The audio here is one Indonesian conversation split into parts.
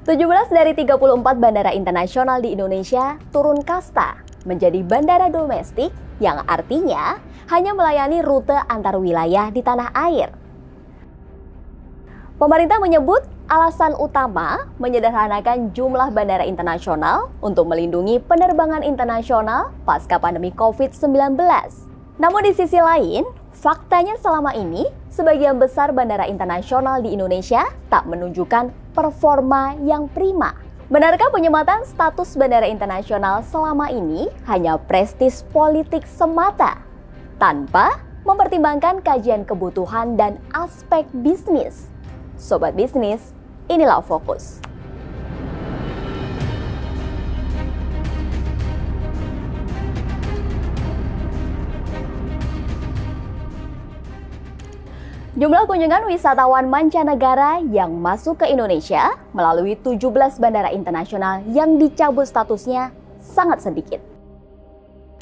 17 dari 34 bandara internasional di Indonesia turun kasta menjadi bandara domestik yang artinya hanya melayani rute antar wilayah di tanah air. Pemerintah menyebut alasan utama menyederhanakan jumlah bandara internasional untuk melindungi penerbangan internasional pasca pandemi COVID-19. Namun di sisi lain, faktanya selama ini sebagian besar bandara internasional di Indonesia tak menunjukkan performa yang prima. Benarkah penyematan status bandara internasional selama ini hanya prestis politik semata, tanpa mempertimbangkan kajian kebutuhan dan aspek bisnis? Sobat bisnis, inilah Fokus. Jumlah kunjungan wisatawan mancanegara yang masuk ke Indonesia melalui 17 bandara internasional yang dicabut statusnya sangat sedikit.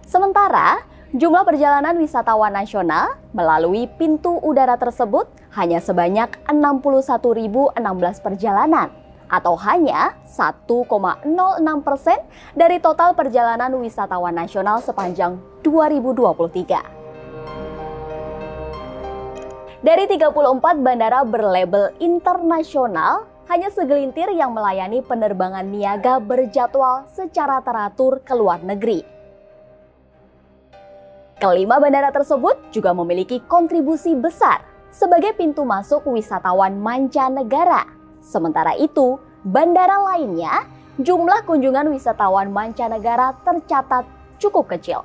Sementara, jumlah perjalanan wisatawan nasional melalui pintu udara tersebut hanya sebanyak 61.016 perjalanan atau hanya 1,06% dari total perjalanan wisatawan nasional sepanjang 2023. Dari 34 bandara berlabel internasional, hanya segelintir yang melayani penerbangan niaga berjadwal secara teratur ke luar negeri. Kelima bandara tersebut juga memiliki kontribusi besar sebagai pintu masuk wisatawan mancanegara. Sementara itu, bandara lainnya, jumlah kunjungan wisatawan mancanegara tercatat cukup kecil.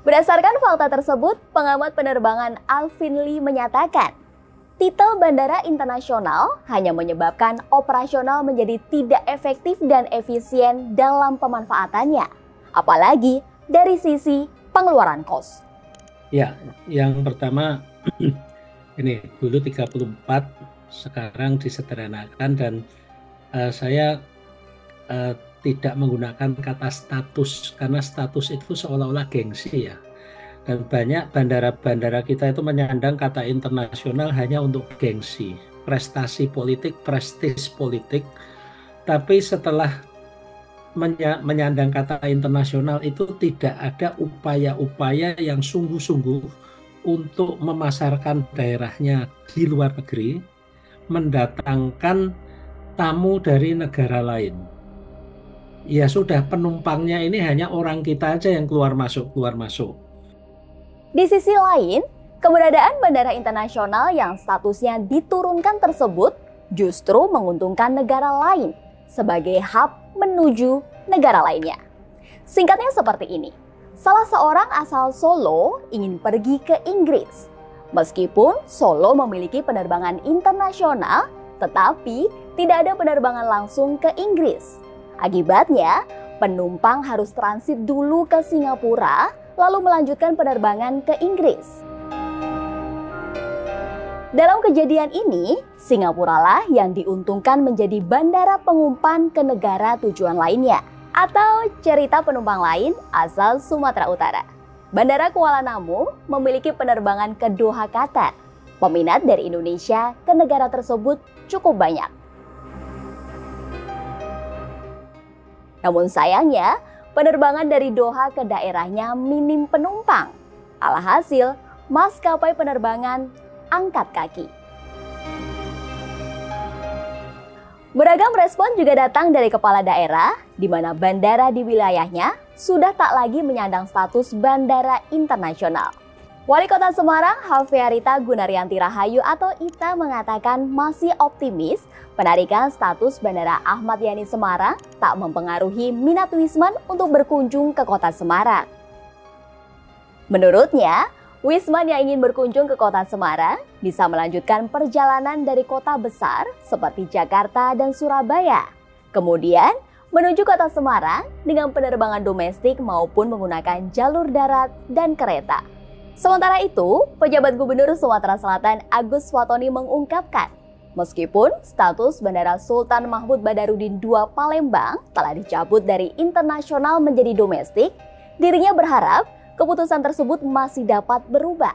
Berdasarkan fakta tersebut, pengamat penerbangan Alvin Lee menyatakan, titel bandara internasional hanya menyebabkan operasional menjadi tidak efektif dan efisien dalam pemanfaatannya, apalagi dari sisi pengeluaran kos. Ya, yang pertama ini dulu 34, sekarang disederhanakan dan saya tidak menggunakan kata status karena status itu seolah-olah gengsi ya. Dan banyak bandara-bandara kita itu menyandang kata internasional hanya untuk gengsi, prestasi politik, prestis politik. Tapi setelah menyandang kata internasional itu tidak ada upaya-upaya yang sungguh-sungguh untuk memasarkan daerahnya di luar negeri, mendatangkan tamu dari negara lain. Ya sudah, penumpangnya ini hanya orang kita aja yang keluar masuk. Di sisi lain, keberadaan bandara internasional yang statusnya diturunkan tersebut justru menguntungkan negara lain sebagai hub menuju negara lainnya. Singkatnya seperti ini, salah seorang asal Solo ingin pergi ke Inggris. Meskipun Solo memiliki penerbangan internasional, tetapi tidak ada penerbangan langsung ke Inggris. Akibatnya, penumpang harus transit dulu ke Singapura, lalu melanjutkan penerbangan ke Inggris. Dalam kejadian ini, Singapura lah yang diuntungkan menjadi bandara pengumpan ke negara tujuan lainnya. Atau cerita penumpang lain asal Sumatera Utara. Bandara Kuala Namu memiliki penerbangan ke Doha, Qatar. Peminat dari Indonesia ke negara tersebut cukup banyak. Namun sayangnya, penerbangan dari Doha ke daerahnya minim penumpang. Alhasil, maskapai penerbangan angkat kaki. Beragam respon juga datang dari kepala daerah, di mana bandara di wilayahnya sudah tak lagi menyandang status bandara internasional. Wali Kota Semarang, Hafiarita Gunaryanti Rahayu atau Ita mengatakan masih optimis penarikan status Bandara Ahmad Yani Semarang tak mempengaruhi minat Wisman untuk berkunjung ke Kota Semarang. Menurutnya, Wisman yang ingin berkunjung ke Kota Semarang bisa melanjutkan perjalanan dari kota besar seperti Jakarta dan Surabaya, kemudian menuju Kota Semarang dengan penerbangan domestik maupun menggunakan jalur darat dan kereta. Sementara itu, pejabat Gubernur Sumatera Selatan Agus Fatoni mengungkapkan, meskipun status Bandara Sultan Mahmud Badarudin II Palembang telah dicabut dari internasional menjadi domestik, dirinya berharap keputusan tersebut masih dapat berubah.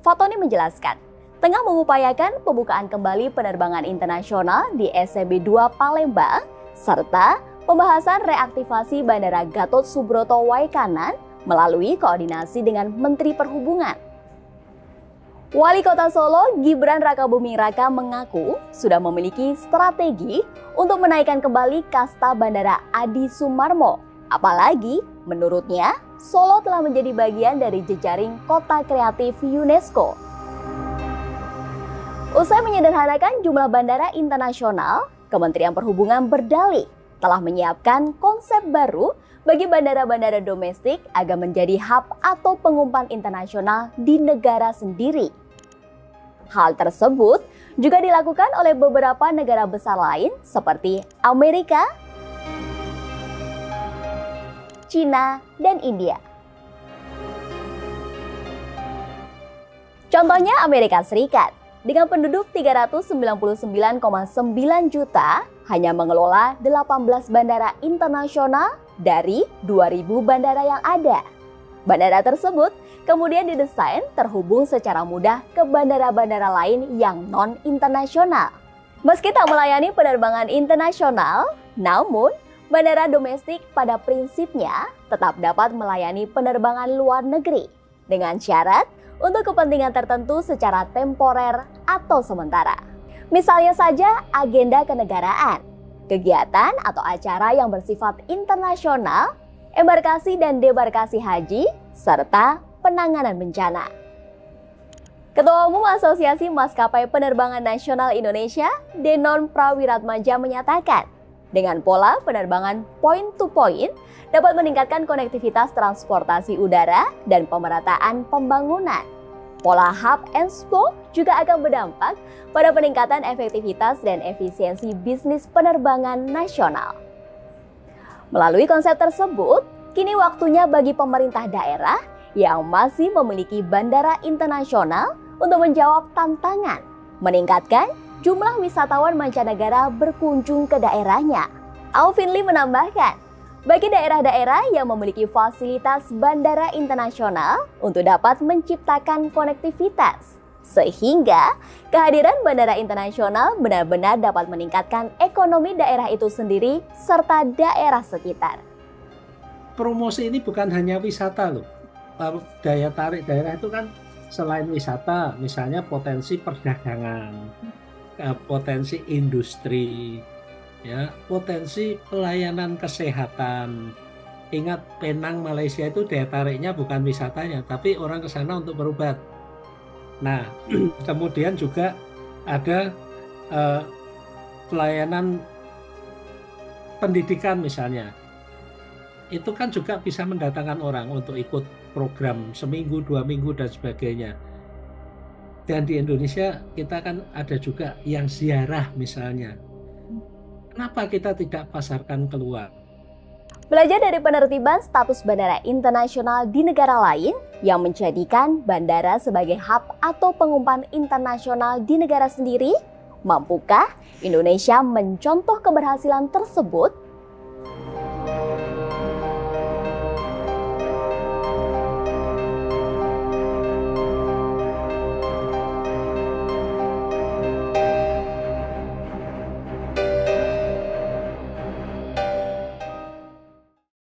Fatoni menjelaskan, tengah mengupayakan pembukaan kembali penerbangan internasional di SCB 2 Palembang, serta pembahasan reaktivasi Bandara Gatot Subroto Waikanan melalui koordinasi dengan Menteri Perhubungan. Wali Kota Solo, Gibran Rakabuming Raka mengaku sudah memiliki strategi untuk menaikkan kembali kasta Bandara Adi Sumarmo. Apalagi, menurutnya, Solo telah menjadi bagian dari jejaring kota kreatif UNESCO. Usai menyederhanakan jumlah bandara internasional, Kementerian Perhubungan berdalih telah menyiapkan konsep baru bagi bandara-bandara domestik agar menjadi hub atau pengumpan internasional di negara sendiri. Hal tersebut juga dilakukan oleh beberapa negara besar lain seperti Amerika, China, dan India. Contohnya Amerika Serikat, dengan penduduk 399,9 juta, hanya mengelola 18 bandara internasional dari 2.000 bandara yang ada. Bandara tersebut kemudian didesain terhubung secara mudah ke bandara-bandara lain yang non-internasional. Meski tak melayani penerbangan internasional, namun bandara domestik pada prinsipnya tetap dapat melayani penerbangan luar negeri dengan syarat untuk kepentingan tertentu secara temporer atau sementara. Misalnya saja agenda kenegaraan, kegiatan atau acara yang bersifat internasional, embarkasi dan debarkasi haji, serta penanganan bencana. Ketua Umum Asosiasi Maskapai Penerbangan Nasional Indonesia, Denon Prawiratmadja menyatakan, dengan pola penerbangan point-to-point dapat meningkatkan konektivitas transportasi udara dan pemerataan pembangunan. Pola hub and spoke juga akan berdampak pada peningkatan efektivitas dan efisiensi bisnis penerbangan nasional. Melalui konsep tersebut, kini waktunya bagi pemerintah daerah yang masih memiliki bandara internasional untuk menjawab tantangan, meningkatkan jumlah wisatawan mancanegara berkunjung ke daerahnya. Alvin Lee menambahkan, bagi daerah-daerah yang memiliki fasilitas bandara internasional untuk dapat menciptakan konektivitas, sehingga kehadiran bandara internasional benar-benar dapat meningkatkan ekonomi daerah itu sendiri serta daerah sekitar. Promosi ini bukan hanya wisata loh. Daya tarik daerah itu kan selain wisata, misalnya potensi perdagangan, potensi industri, ya, potensi pelayanan kesehatan. Ingat, Penang, Malaysia itu daya tariknya bukan wisatanya, tapi orang ke sana untuk berobat. Nah, kemudian juga ada pelayanan pendidikan misalnya. Itu kan juga bisa mendatangkan orang untuk ikut program seminggu, 2 minggu, dan sebagainya. Dan di Indonesia kita kan ada juga yang ziarah misalnya. Kenapa kita tidak pasarkan keluar? Belajar dari penertiban status bandara internasional di negara lain yang menjadikan bandara sebagai hub atau pengumpan internasional di negara sendiri, mampukah Indonesia mencontoh keberhasilan tersebut